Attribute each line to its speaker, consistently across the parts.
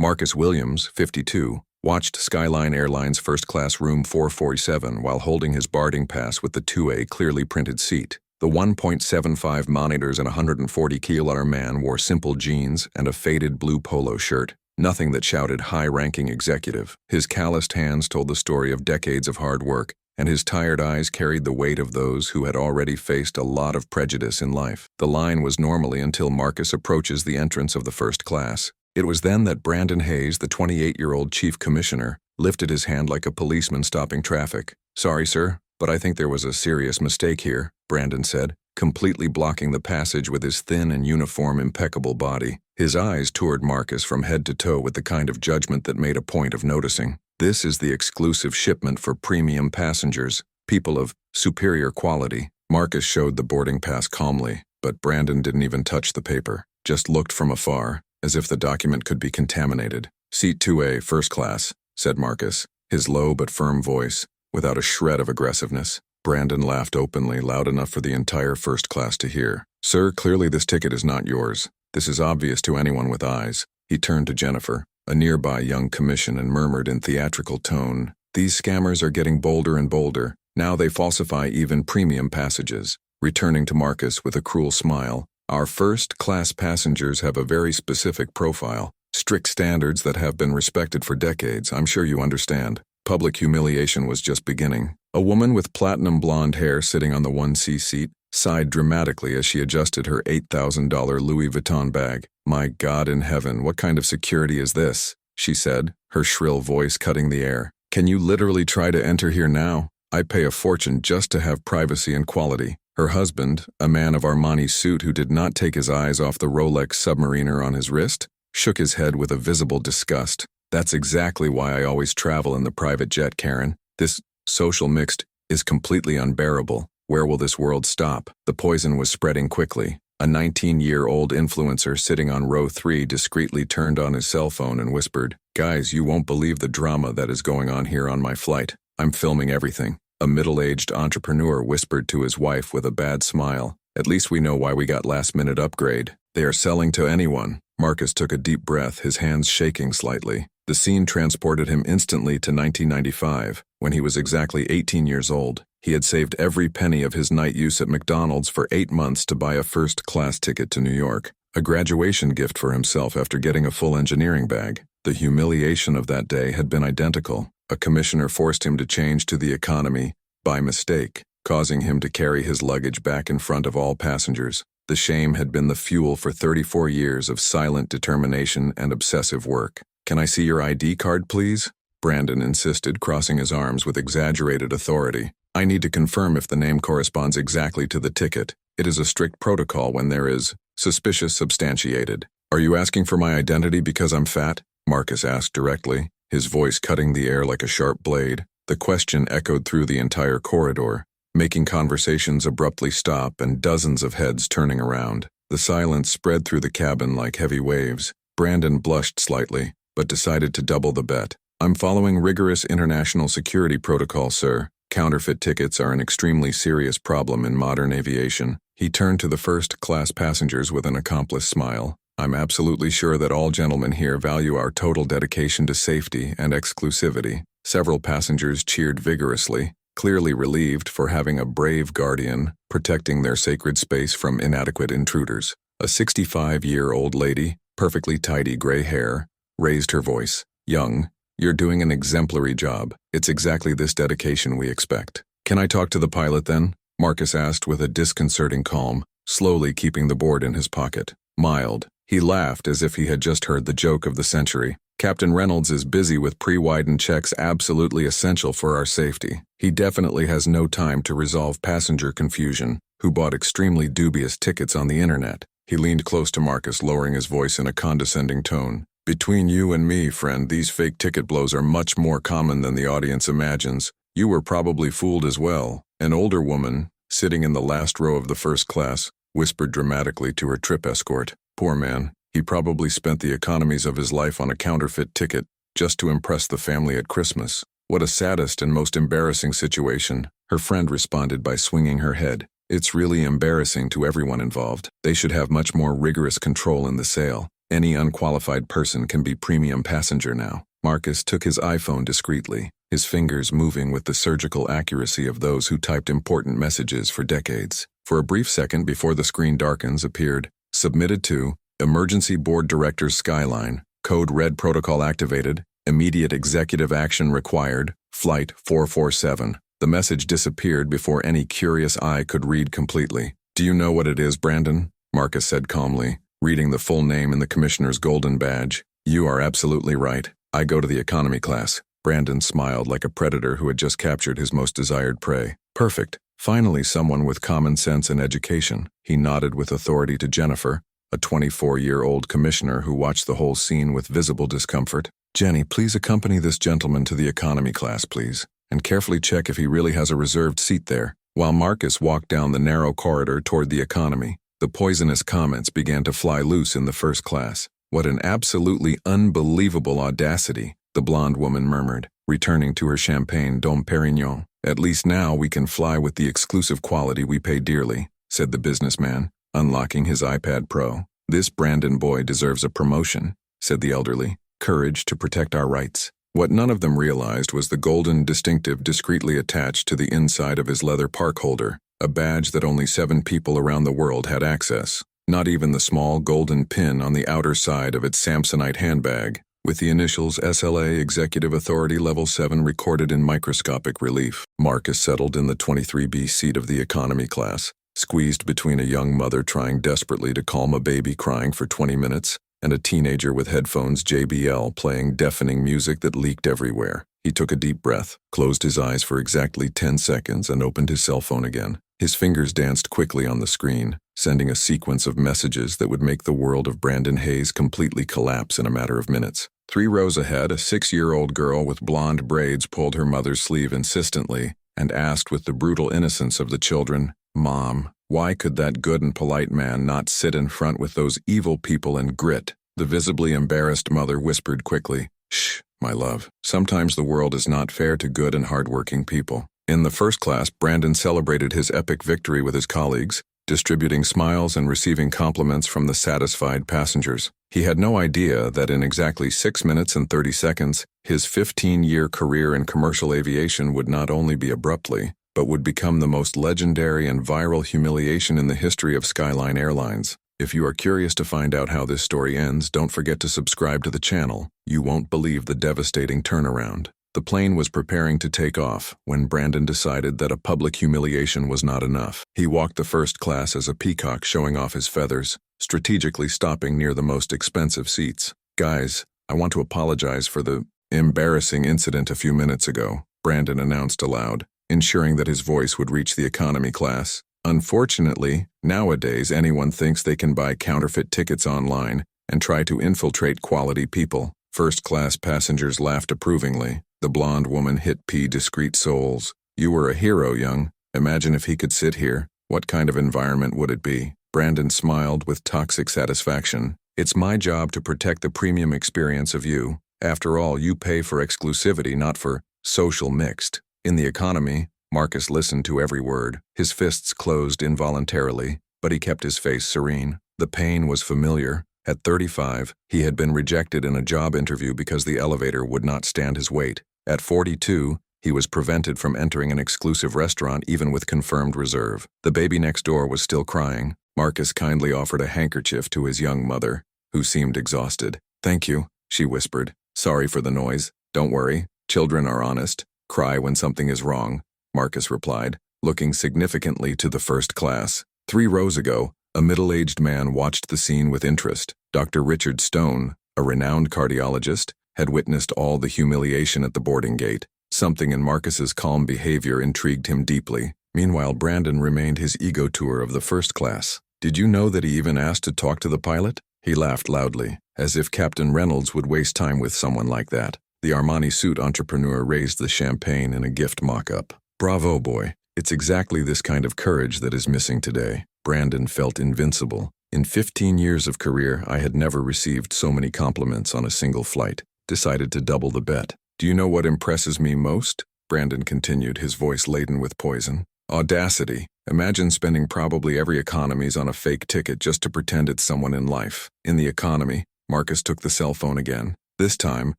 Speaker 1: Marcus Williams, 52, watched Skyline Airlines first-class room 447 while holding his boarding pass with the 2A clearly printed seat. The 1.75 monitors and 140-kilo man wore simple jeans and a faded blue polo shirt. Nothing that shouted high-ranking executive. His calloused hands told the story of decades of hard work, and his tired eyes carried the weight of those who had already faced a lot of prejudice in life. The line was normally until Marcus approaches the entrance of the first class. It was then that Brandon Hayes, the 28-year-old chief commissioner, lifted his hand like a policeman stopping traffic. "Sorry, sir, but I think there was a serious mistake here," Brandon said, completely blocking the passage with his thin and uniform impeccable body. His eyes toured Marcus from head to toe with the kind of judgment that made a point of noticing. "This is the exclusive shipment for premium passengers, people of superior quality." Marcus showed the boarding pass calmly, but Brandon didn't even touch the paper, just looked from afar, as if the document could be contaminated. "Seat 2A, first class," said Marcus, his low but firm voice, without a shred of aggressiveness. Brandon laughed openly, loud enough for the entire first class to hear. "Sir, clearly this ticket is not yours. This is obvious to anyone with eyes." He turned to Jennifer, a nearby young commission, and murmured in theatrical tone, "These scammers are getting bolder and bolder. Now they falsify even premium passages." Returning to Marcus with a cruel smile, "Our first-class passengers have a very specific profile, strict standards that have been respected for decades. I'm sure you understand." Public humiliation was just beginning. A woman with platinum blonde hair sitting on the 1C seat sighed dramatically as she adjusted her $8,000 Louis Vuitton bag. "My God in heaven, what kind of security is this?" she said, her shrill voice cutting the air. "Can you literally try to enter here now? I pay a fortune just to have privacy and quality." Her husband, a man of Armani suit who did not take his eyes off the Rolex Submariner on his wrist, shook his head with a visible disgust. "That's exactly why I always travel in the private jet, Karen. This social mixed is completely unbearable. Where will this world stop?" The poison was spreading quickly. A 19-year-old influencer sitting on row 3 discreetly turned on his cell phone and whispered, "Guys, you won't believe the drama that is going on here on my flight. I'm filming everything." A middle-aged entrepreneur whispered to his wife with a bad smile, "At least we know why we got last-minute upgrade. They are selling to anyone." Marcus took a deep breath, his hands shaking slightly. The scene transported him instantly to 1995, when he was exactly 18 years old. He had saved every penny of his night use at McDonald's for 8 months to buy a first-class ticket to New York, a graduation gift for himself after getting a full engineering bag. The humiliation of that day had been identical. A commissioner forced him to change to the economy by mistake, causing him to carry his luggage back in front of all passengers. The shame had been the fuel for 34 years of silent determination and obsessive work. "Can I see your ID card, please?" Brandon insisted, crossing his arms with exaggerated authority. "I need to confirm if the name corresponds exactly to the ticket. It is a strict protocol when there is suspicious substantiated." "Are you asking for my identity because I'm fat?" Marcus asked directly, his voice cutting the air like a sharp blade. The question echoed through the entire corridor, making conversations abruptly stop and dozens of heads turning around. The silence spread through the cabin like heavy waves. Brandon blushed slightly, but decided to double the bet. "I'm following rigorous international security protocol, sir. Counterfeit tickets are an extremely serious problem in modern aviation." He turned to the first-class passengers with an accomplice smile. "I'm absolutely sure that all gentlemen here value our total dedication to safety and exclusivity." Several passengers cheered vigorously, clearly relieved for having a brave guardian protecting their sacred space from inadequate intruders. A 65-year-old lady, perfectly tidy gray hair, raised her voice. "Young, you're doing an exemplary job. It's exactly this dedication we expect." "Can I talk to the pilot then?" Marcus asked with a disconcerting calm, slowly keeping the board in his pocket. Mild. He laughed as if he had just heard the joke of the century. "Captain Reynolds is busy with pre-widened checks absolutely essential for our safety. He definitely has no time to resolve passenger confusion who bought extremely dubious tickets on the internet." He leaned close to Marcus, lowering his voice in a condescending tone. "Between you and me, friend, these fake ticket blows are much more common than the audience imagines. You were probably fooled as well." An older woman, sitting in the last row of the first class, whispered dramatically to her trip escort. "Poor man. He probably spent the economies of his life on a counterfeit ticket just to impress the family at Christmas. What a saddest and most embarrassing situation." Her friend responded by swinging her head. "It's really embarrassing to everyone involved. They should have much more rigorous control in the sale." Any unqualified person can be premium passenger now. Marcus took his iPhone discreetly, his fingers moving with the surgical accuracy of those who typed important messages for decades. For a brief second before the screen darkens appeared, submitted to, Emergency Board Directors Skyline, Code Red Protocol activated, immediate executive action required, Flight 447. The message disappeared before any curious eye could read completely. Do you know what it is, Brandon? Marcus said calmly, reading the full name in the commissioner's golden badge. You are absolutely right. I go to the economy class. Brandon smiled like a predator who had just captured his most desired prey. Perfect. Finally, someone with common sense and education. He nodded with authority to Jennifer, a 24-year-old commissioner who watched the whole scene with visible discomfort. Jenny, please accompany this gentleman to the economy class, please, and carefully check if he really has a reserved seat there. While Marcus walked down the narrow corridor toward the economy, the poisonous comments began to fly loose in the first class. What an absolutely unbelievable audacity, the blonde woman murmured, returning to her champagne Dom Perignon. At least now we can fly with the exclusive quality we pay dearly, said the businessman, unlocking his iPad Pro. This Brandon boy deserves a promotion, said the elderly. Courage to protect our rights. What none of them realized was the golden distinctive discreetly attached to the inside of his leather park holder, a badge that only 7 people around the world had access. Not even the small golden pin on the outer side of its Samsonite handbag, with the initials SLA Executive Authority Level 7 recorded in microscopic relief. Marcus settled in the 23B seat of the economy class, squeezed between a young mother trying desperately to calm a baby crying for 20 minutes, and a teenager with headphones JBL playing deafening music that leaked everywhere. He took a deep breath, closed his eyes for exactly 10 seconds, and opened his cell phone again. His fingers danced quickly on the screen, sending a sequence of messages that would make the world of Brandon Hayes completely collapse in a matter of minutes. 3 rows ahead, a 6-year-old girl with blonde braids pulled her mother's sleeve insistently and asked with the brutal innocence of the children, "Mom, why could that good and polite man not sit in front with those evil people and grit?" The visibly embarrassed mother whispered quickly, "Shh, my love. Sometimes the world is not fair to good and hardworking people." In the first class, Brandon celebrated his epic victory with his colleagues, distributing smiles and receiving compliments from the satisfied passengers. He had no idea that in exactly 6 minutes and 30 seconds, his 15-year career in commercial aviation would not only be abruptly, but would become the most legendary and viral humiliation in the history of Skyline Airlines. If you are curious to find out how this story ends, don't forget to subscribe to the channel. You won't believe the devastating turnaround. The plane was preparing to take off when Brandon decided that a public humiliation was not enough. He walked the first class as a peacock showing off his feathers, strategically stopping near the most expensive seats. "Guys, I want to apologize for the embarrassing incident a few minutes ago," Brandon announced aloud, ensuring that his voice would reach the economy class. Unfortunately, nowadays anyone thinks they can buy counterfeit tickets online and try to infiltrate quality people. First-class passengers laughed approvingly. The blonde woman hit discreet souls. "You were a hero, young. Imagine if he could sit here. What kind of environment would it be?" Brandon smiled with toxic satisfaction. "It's my job to protect the premium experience of you. After all, you pay for exclusivity, not for social mixed." In the economy, Marcus listened to every word. His fists closed involuntarily, but he kept his face serene. The pain was familiar. At 35, he had been rejected in a job interview because the elevator would not stand his weight. At 42, he was prevented from entering an exclusive restaurant even with confirmed reserve. The baby next door was still crying. Marcus kindly offered a handkerchief to his young mother, who seemed exhausted. "Thank you," she whispered. "Sorry for the noise. Don't worry. Children are honest. Cry when something is wrong," Marcus replied, looking significantly to the first class. 3 rows ago, a middle-aged man watched the scene with interest. Dr. Richard Stone, a renowned cardiologist, had witnessed all the humiliation at the boarding gate. Something in Marcus's calm behavior intrigued him deeply. Meanwhile, Brandon remained his ego tour of the first class. "Did you know that he even asked to talk to the pilot?" He laughed loudly, as if Captain Reynolds would waste time with someone like that. The Armani suit entrepreneur raised the champagne in a gift mock-up. "Bravo, boy. It's exactly this kind of courage that is missing today." Brandon felt invincible. In 15 years of career, I had never received so many compliments on a single flight. Decided to double the bet. "Do you know what impresses me most?" Brandon continued, his voice laden with poison. "Audacity. Imagine spending probably every economy's on a fake ticket just to pretend it's someone in life." In the economy, Marcus took the cell phone again. This time,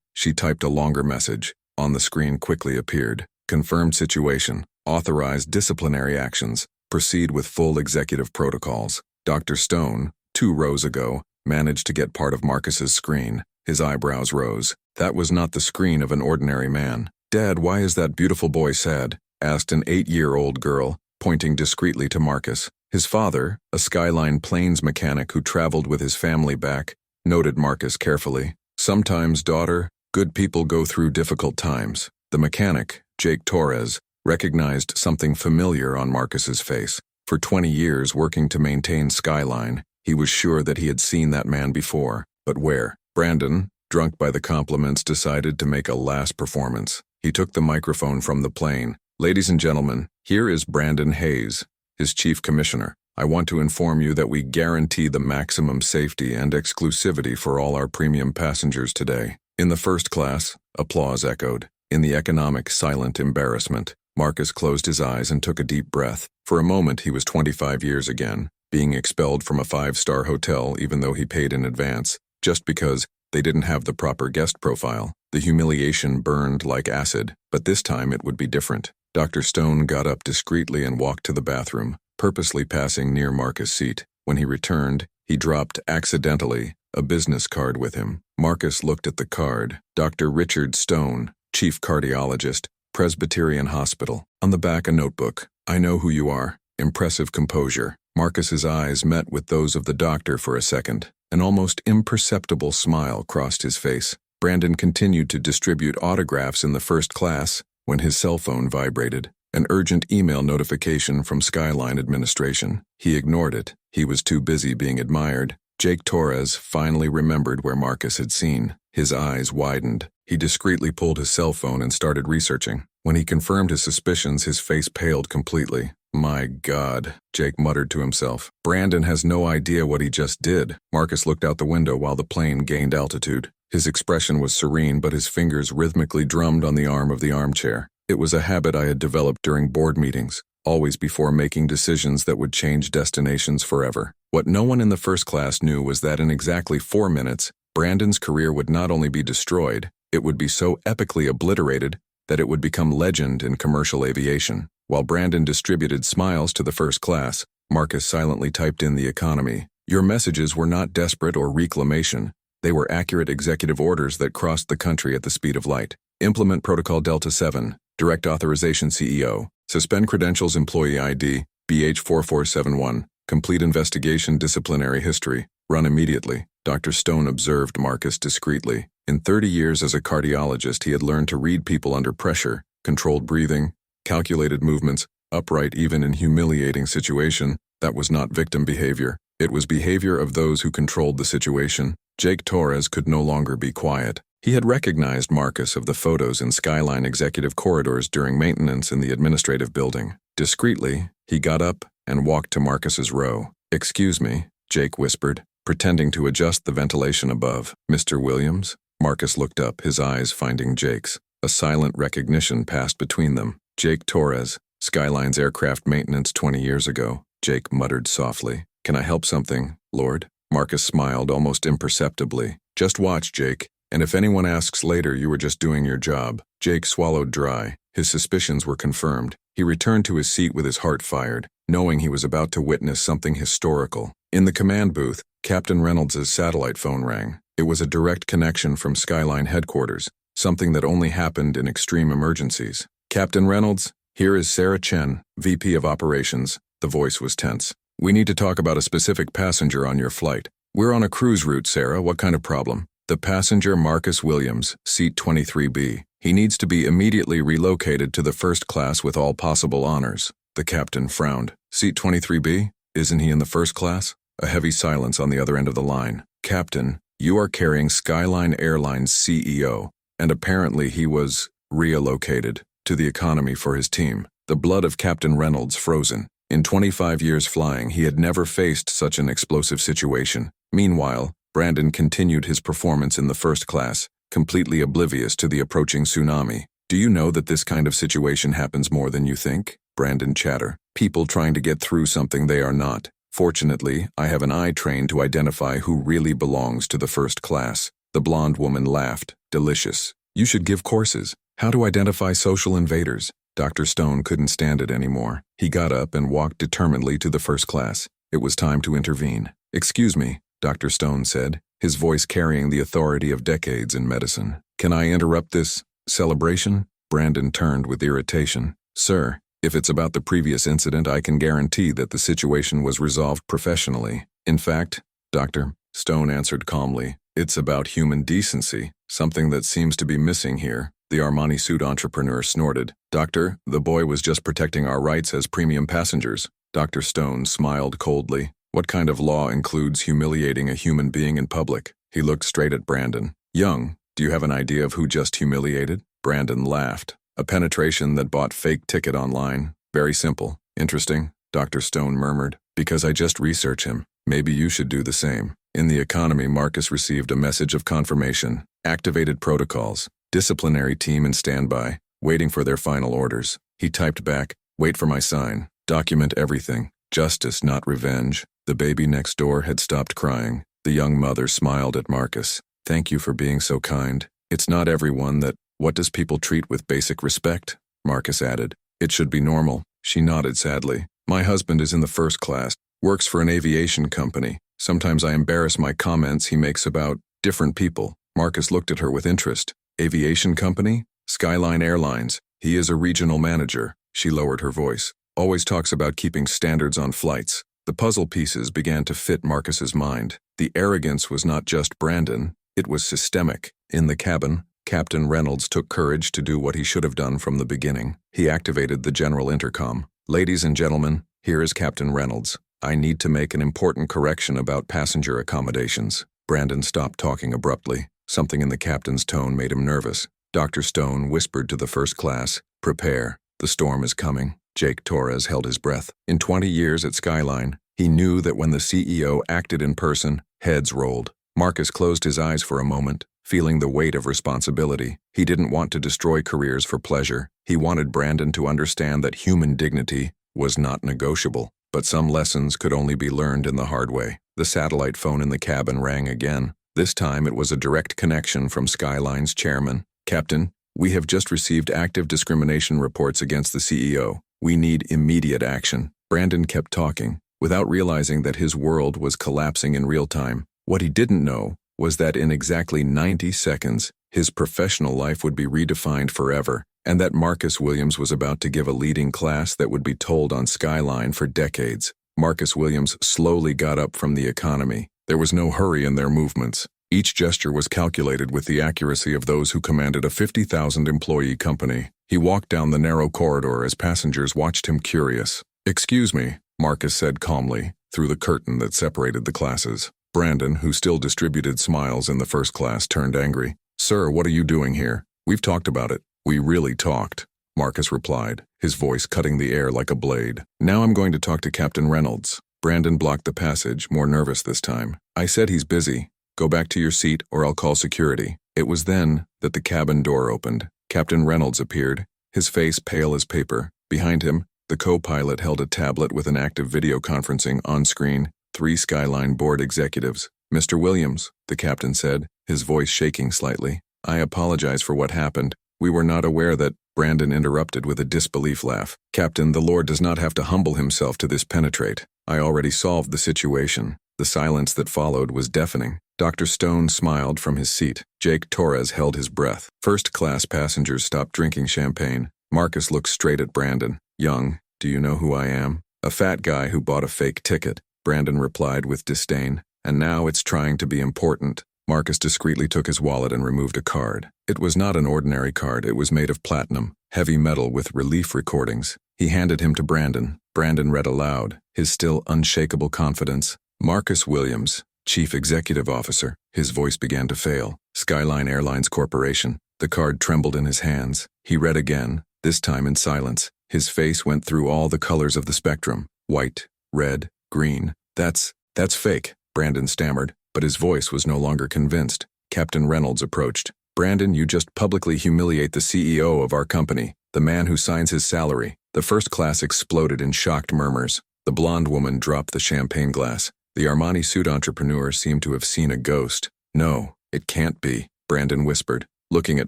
Speaker 1: she typed a longer message. On the screen quickly appeared. Confirmed situation. Authorized disciplinary actions. Proceed with full executive protocols. Dr. Stone, 2 rows ago, managed to get part of Marcus's screen. His eyebrows rose. That was not the screen of an ordinary man. "Dad, why is that beautiful boy sad?" asked an 8-year-old girl, pointing discreetly to Marcus. His father, a Skyline planes mechanic who traveled with his family back, noted Marcus carefully. "Sometimes, daughter, good people go through difficult times." The mechanic, Jake Torres, recognized something familiar on Marcus's face. For 20 years working to maintain Skyline, he was sure that he had seen that man before. But where? Brandon, drunk by the compliments, decided to make a last performance. He took the microphone from the plane. "Ladies and gentlemen, here is Brandon Hayes, his chief commissioner. I want to inform you that we guarantee the maximum safety and exclusivity for all our premium passengers today." In the first class, applause echoed. In the economic silent embarrassment, Marcus closed his eyes and took a deep breath. For a moment he was 25 years again, being expelled from a 5-star hotel even though he paid in advance, just because they didn't have the proper guest profile. The humiliation burned like acid, but this time it would be different. Dr. Stone got up discreetly and walked to the bathroom, purposely passing near Marcus' seat. When he returned, he dropped, accidentally, a business card with him. Marcus looked at the card. "Dr. Richard Stone, Chief Cardiologist, Presbyterian Hospital." On the back a notebook. "I know who you are." Impressive composure. Marcus's eyes met with those of the doctor for a second. An almost imperceptible smile crossed his face. Brandon continued to distribute autographs in the first class when his cell phone vibrated. An urgent email notification from Skyline administration. He ignored it. He was too busy being admired. Jake Torres finally remembered where Marcus had seen. His eyes widened. He discreetly pulled his cell phone and started researching. When he confirmed his suspicions, his face paled completely. "My God," Jake muttered to himself. "Brandon has no idea what he just did." Marcus looked out the window while the plane gained altitude. His expression was serene, but his fingers rhythmically drummed on the arm of the armchair. It was a habit I had developed during board meetings, always before making decisions that would change destinations forever. What no one in the first class knew was that in exactly 4 minutes, Brandon's career would not only be destroyed, it would be so epically obliterated that it would become legend in commercial aviation. While Brandon distributed smiles to the first class, Marcus silently typed in the economy. "Your messages were not desperate or reclamation. They were accurate executive orders that crossed the country at the speed of light. Implement Protocol Delta 7, Direct Authorization CEO. Suspend credentials employee ID, BH4471. Complete investigation disciplinary history. Run immediately." Dr. Stone observed Marcus discreetly. In 30 years as a cardiologist, he had learned to read people under pressure, controlled breathing, calculated movements, upright even in humiliating situation. That was not victim behavior. It was behavior of those who controlled the situation. Jake Torres could no longer be quiet. He had recognized Marcus of the photos in Skyline executive corridors during maintenance in the administrative building. Discreetly, he got up and walked to Marcus's row. "Excuse me," Jake whispered, pretending to adjust the ventilation above. "Mr. Williams?" Marcus looked up, his eyes finding Jake's. A silent recognition passed between them. "Jake Torres, Skyline's aircraft maintenance 20 years ago." Jake muttered softly. "Can I help something, Lord?" Marcus smiled almost imperceptibly. "Just watch, Jake, and if anyone asks later, you were just doing your job." Jake swallowed dry. His suspicions were confirmed. He returned to his seat with his heart fired, knowing he was about to witness something historical. In the command booth, Captain Reynolds' satellite phone rang. It was a direct connection from Skyline headquarters, something that only happened in extreme emergencies. "Captain Reynolds, here is Sarah Chen, VP of Operations." The voice was tense. "We need to talk about a specific passenger on your flight." "We're on a cruise route, Sarah. What kind of problem?" "The passenger Marcus Williams, seat 23B. He needs to be immediately relocated to the first class with all possible honors." The captain frowned. "Seat 23B? Isn't he in the first class?" A heavy silence on the other end of the line. "Captain, you are carrying Skyline Airlines CEO, and apparently he was relocated to the economy for his team." The blood of Captain Reynolds frozen. In 25 years flying, he had never faced such an explosive situation. Meanwhile, Brandon continued his performance in the first class, completely oblivious to the approaching tsunami. "Do you know that this kind of situation happens more than you think?" Brandon chatter. "People trying to get through something they are not. Fortunately, I have an eye trained to identify who really belongs to the first class. The blonde woman laughed. Delicious. You should give courses. How to identify social invaders. Dr. Stone couldn't stand it anymore. He got up and walked determinedly to the first class. It was time to intervene. Excuse me, Dr. Stone said, his voice carrying the authority of decades in medicine. Can I interrupt this celebration? Brandon turned with irritation. Sir, if it's about the previous incident, I can guarantee that the situation was resolved professionally. In fact, Dr. Stone answered calmly, it's about human decency, something that seems to be missing here. The Armani suit entrepreneur snorted. Doctor, the boy was just protecting our rights as premium passengers. Dr. Stone smiled coldly. What kind of law includes humiliating a human being in public? He looked straight at Brandon. Young, do you have an idea of who just humiliated? Brandon laughed. A penetration that bought fake ticket online. Very simple. Interesting, Dr. Stone murmured. Because I just research him. Maybe you should do the same. In the economy, Marcus received a message of confirmation. Activated protocols. Disciplinary team in standby, waiting for their final orders. He typed back, wait for my sign. Document everything. Justice, not revenge. The baby next door had stopped crying. The young mother smiled at Marcus. Thank you for being so kind. It's not everyone that, what does people treat with basic respect? Marcus added. It should be normal. She nodded sadly. My husband is in the first class, works for an aviation company. Sometimes I embarrass my comments he makes about different people. Marcus looked at her with interest. Aviation company? Skyline Airlines. He is a regional manager. She lowered her voice. Always talks about keeping standards on flights. The puzzle pieces began to fit Marcus's mind. The arrogance was not just Brandon, it was systemic. In the cabin, Captain Reynolds took courage to do what he should have done from the beginning. He activated the general intercom. Ladies and gentlemen, here is Captain Reynolds. I need to make an important correction about passenger accommodations. Brandon stopped talking abruptly. Something in the captain's tone made him nervous. Dr. Stone whispered to the first class, prepare, the storm is coming. Jake Torres held his breath. In 20 years at Skyline, he knew that when the CEO acted in person, heads rolled. Marcus closed his eyes for a moment, feeling the weight of responsibility. He didn't want to destroy careers for pleasure. He wanted Brandon to understand that human dignity was not negotiable. But some lessons could only be learned in the hard way. The satellite phone in the cabin rang again. This time it was a direct connection from Skyline's chairman. Captain, we have just received active discrimination reports against the CEO. We need immediate action. Brandon kept talking, without realizing that his world was collapsing in real time. What he didn't know was that in exactly 90 seconds, his professional life would be redefined forever, and that Marcus Williams was about to give a leading class that would be told on Skyline for decades. Marcus Williams slowly got up from the economy. There was no hurry in their movements. Each gesture was calculated with the accuracy of those who commanded a 50,000-employee company. He walked down the narrow corridor as passengers watched him curious. Excuse me, Marcus said calmly, through the curtain that separated the classes. Brandon, who still distributed smiles in the first class, turned angry. Sir, what are you doing here? We've talked about it. We really talked, Marcus replied, his voice cutting the air like a blade. Now I'm going to talk to Captain Reynolds. Brandon blocked the passage, more nervous this time. I said he's busy. Go back to your seat or I'll call security. It was then that the cabin door opened. Captain Reynolds appeared, his face pale as paper. Behind him, the co-pilot held a tablet with an active video conferencing on screen. 3 Skyline board executives. Mr. Williams, the captain said, his voice shaking slightly. I apologize for what happened. We were not aware that. Brandon interrupted with a disbelief laugh. Captain, the Lord does not have to humble himself to this penetrate. I already solved the situation. The silence that followed was deafening. Dr. Stone smiled from his seat. Jake Torres held his breath. First-class passengers stopped drinking champagne. Marcus looked straight at Brandon. Young, do you know who I am? A fat guy who bought a fake ticket. Brandon replied with disdain. And now it's trying to be important. Marcus discreetly took his wallet and removed a card. It was not an ordinary card. It was made of platinum, heavy metal with relief recordings. He handed him to Brandon. Brandon read aloud, his still unshakable confidence. Marcus Williams, Chief Executive Officer. His voice began to fail. Skyline Airlines Corporation. The card trembled in his hands. He read again, this time in silence. His face went through all the colors of the spectrum. White, red, green. That's fake, Brandon stammered, but his voice was no longer convinced. Captain Reynolds approached. Brandon, you just publicly humiliate the CEO of our company, the man who signs his salary. The first class exploded in shocked murmurs. The blonde woman dropped the champagne glass. The Armani suit entrepreneur seemed to have seen a ghost. "No, it can't be," Brandon whispered, looking at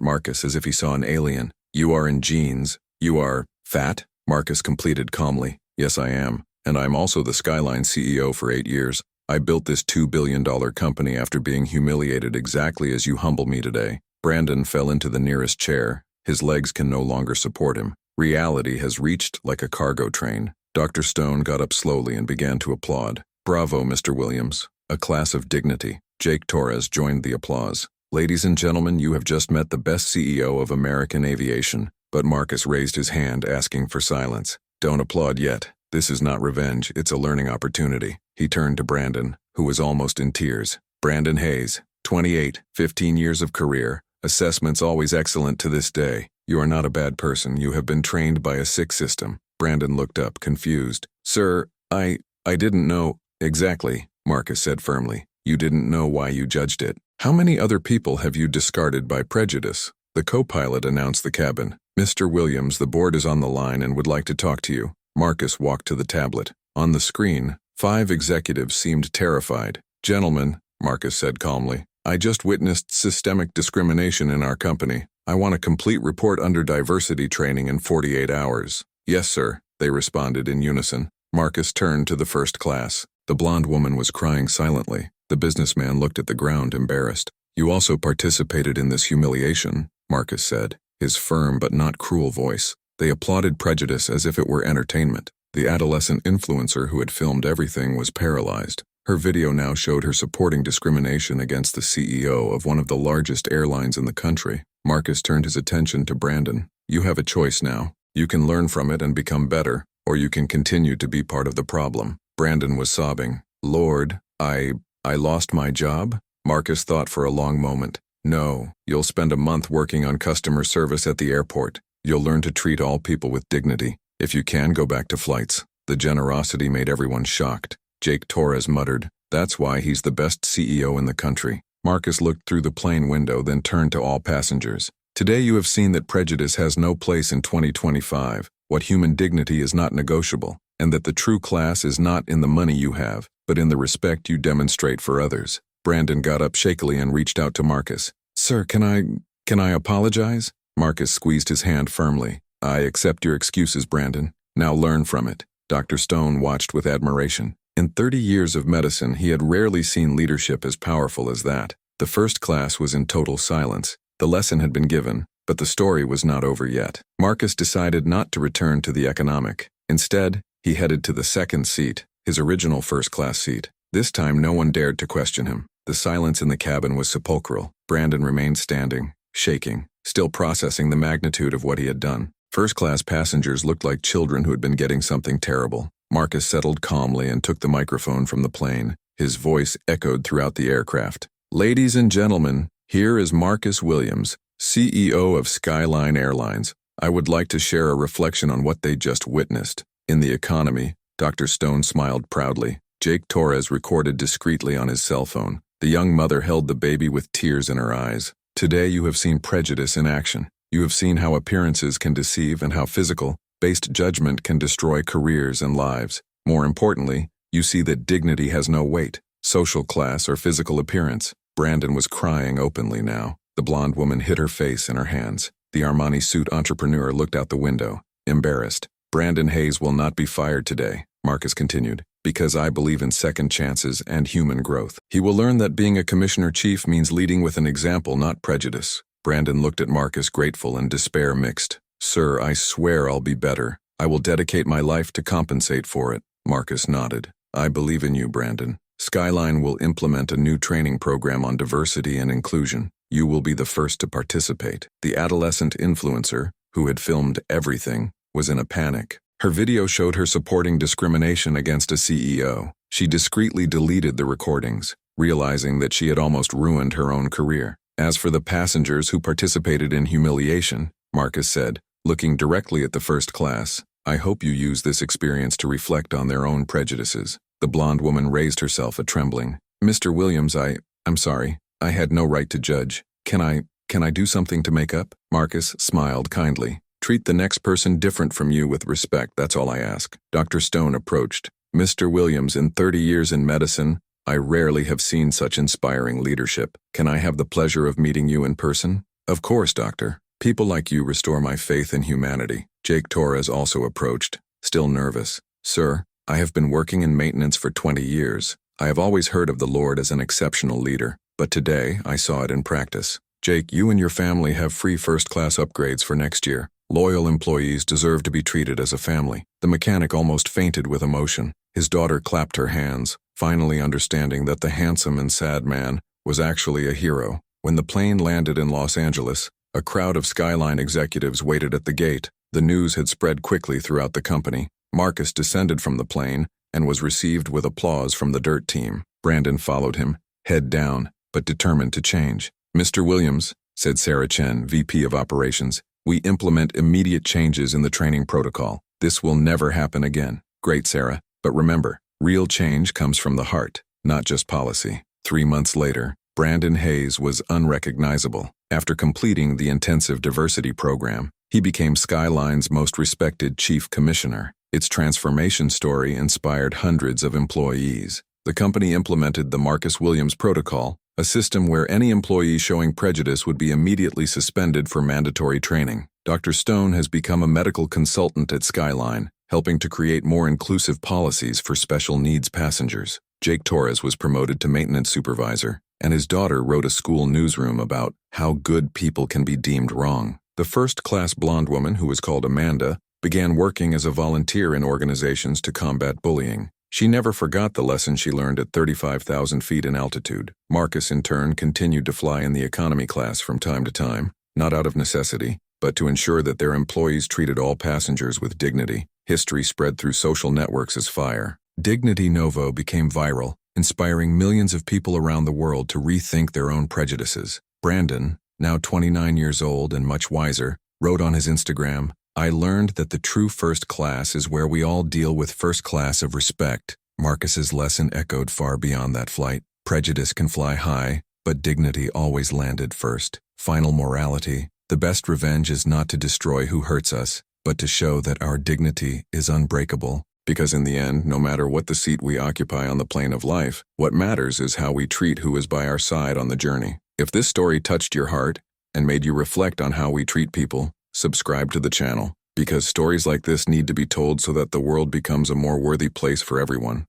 Speaker 1: Marcus as if he saw an alien. "You are in jeans. You are fat?" Marcus completed calmly. "Yes, I am. And I'm also the Skyline CEO for 8 years. I built this $2 billion company after being humiliated exactly as you humble me today." Brandon fell into the nearest chair. His legs can no longer support him. Reality has reached like a cargo train. Dr. Stone got up slowly and began to applaud. "Bravo, Mr. Williams. A class of dignity." Jake Torres joined the applause. "Ladies and gentlemen, you have just met the best CEO of American aviation." But Marcus raised his hand, asking for silence. "Don't applaud yet. This is not revenge, it's a learning opportunity." He turned to Brandon, who was almost in tears. "Brandon Hayes, 28, 15 years of career. Assessments always excellent to this day. You are not a bad person. You have been trained by a sick system." Brandon looked up, confused. "Sir, I didn't know." "Exactly," Marcus said firmly. "You didn't know why you judged it. How many other people have you discarded by prejudice?" The co-pilot announced the cabin. "Mr. Williams, the board is on the line and would like to talk to you." Marcus walked to the tablet. On the screen, 5 executives seemed terrified. "Gentlemen," Marcus said calmly, "I just witnessed systemic discrimination in our company. I want a complete report under diversity training in 48 hours. "Yes, sir," they responded in unison. Marcus turned to the first class. The blonde woman was crying silently. The businessman looked at the ground, embarrassed. "You also participated in this humiliation," Marcus said, his firm but not cruel voice. They applauded prejudice as if it were entertainment. The adolescent influencer who had filmed everything was paralyzed. Her video now showed her supporting discrimination against the CEO of one of the largest airlines in the country. Marcus turned his attention to Brandon. "You have a choice now. You can learn from it and become better, or you can continue to be part of the problem." Brandon was sobbing. "Lord, I lost my job?" Marcus thought for a long moment. "No, you'll spend a month working on customer service at the airport. You'll learn to treat all people with dignity. If you can, go back to flights." The generosity made everyone shocked. Jake Torres muttered, "That's why he's the best CEO in the country." Marcus looked through the plane window, then turned to all passengers. "Today you have seen that prejudice has no place in 2025, what human dignity is not negotiable, and that the true class is not in the money you have, but in the respect you demonstrate for others." Brandon got up shakily and reached out to Marcus. "Sir, can I apologize?" Marcus squeezed his hand firmly. "I accept your excuses, Brandon. Now learn from it." Dr. Stone watched with admiration. In 30 years of medicine, he had rarely seen leadership as powerful as that. The first class was in total silence. The lesson had been given, but the story was not over yet. Marcus decided not to return to the economic. Instead, he headed to the second seat, his original first-class seat. This time no one dared to question him. The silence in the cabin was sepulchral. Brandon remained standing, shaking, still processing the magnitude of what he had done. First-class passengers looked like children who had been getting something terrible. Marcus settled calmly and took the microphone from the plane. His voice echoed throughout the aircraft. "Ladies and gentlemen, here is Marcus Williams, CEO of Skyline Airlines. I would like to share a reflection on what they just witnessed. In the economy," Dr. Stone smiled proudly. Jake Torres recorded discreetly on his cell phone. The young mother held the baby with tears in her eyes. "Today you have seen prejudice in action. You have seen how appearances can deceive and how physical-based judgment can destroy careers and lives. More importantly, you see that dignity has no weight, social class or physical appearance." Brandon was crying openly now. The blonde woman hid her face in her hands. The Armani suit entrepreneur looked out the window, embarrassed. "Brandon Hayes will not be fired today," Marcus continued, "because I believe in second chances and human growth. He will learn that being a commissioner-chief means leading with an example, not prejudice." Brandon looked at Marcus, grateful and despair mixed. "Sir, I swear I'll be better. I will dedicate my life to compensate for it." Marcus nodded. "I believe in you, Brandon. Skyline will implement a new training program on diversity and inclusion. You will be the first to participate." The adolescent influencer, who had filmed everything, was in a panic. Her video showed her supporting discrimination against a CEO. She discreetly deleted the recordings, realizing that she had almost ruined her own career. As for the passengers who participated in humiliation, Marcus said, looking directly at the first class, "I hope you use this experience to reflect on their own prejudices." The blonde woman raised herself, trembling. "Mr. Williams, I'm sorry. I had no right to judge. Can I do something to make up?" Marcus smiled kindly. "Treat the next person different from you with respect, that's all I ask." Dr. Stone approached. Mr. Williams, in 30 years in medicine, I rarely have seen such inspiring leadership. Can I have the pleasure of meeting you in person? Of course, doctor. People like you restore my faith in humanity. Jake Torres also approached, still nervous. Sir, I have been working in maintenance for 20 years. I have always heard of the Lord as an exceptional leader, but today I saw it in practice. Jake, you and your family have free first-class upgrades for next year. Loyal employees deserve to be treated as a family. The mechanic almost fainted with emotion. His daughter clapped her hands, finally understanding that the handsome and sad man was actually a hero. When the plane landed in Los Angeles, a crowd of Skyline executives waited at the gate. The news had spread quickly throughout the company. Marcus descended from the plane and was received with applause from the dirt team. Brandon followed him, head down, but determined to change. Mr. Williams, said Sarah Chen, VP of Operations, we implement immediate changes in the training protocol. This will never happen again. Great, Sarah. But remember, real change comes from the heart, not just policy. 3 months later, Brandon Hayes was unrecognizable. After completing the intensive diversity program, he became Skyline's most respected chief commissioner. Its transformation story inspired hundreds of employees. The company implemented the Marcus Williams Protocol, a system where any employee showing prejudice would be immediately suspended for mandatory training. Dr. Stone has become a medical consultant at Skyline, helping to create more inclusive policies for special needs passengers. Jake Torres was promoted to maintenance supervisor, and his daughter wrote a school newsroom about how good people can be deemed wrong. The first-class blonde woman, who was called Amanda, began working as a volunteer in organizations to combat bullying. She never forgot the lesson she learned at 35,000 feet in altitude. Marcus, in turn, continued to fly in the economy class from time to time, not out of necessity, but to ensure that their employees treated all passengers with dignity. History spread through social networks as fire. Dignity Novo became viral, inspiring millions of people around the world to rethink their own prejudices. Brandon, now 29 years old and much wiser, wrote on his Instagram, I learned that the true first class is where we all deal with first class of respect. Marcus's lesson echoed far beyond that flight. Prejudice can fly high, but dignity always landed first. Final morality. The best revenge is not to destroy who hurts us, but to show that our dignity is unbreakable. Because in the end, no matter what the seat we occupy on the plane of life, what matters is how we treat who is by our side on the journey. If this story touched your heart and made you reflect on how we treat people, subscribe to the channel, because stories like this need to be told so that the world becomes a more worthy place for everyone.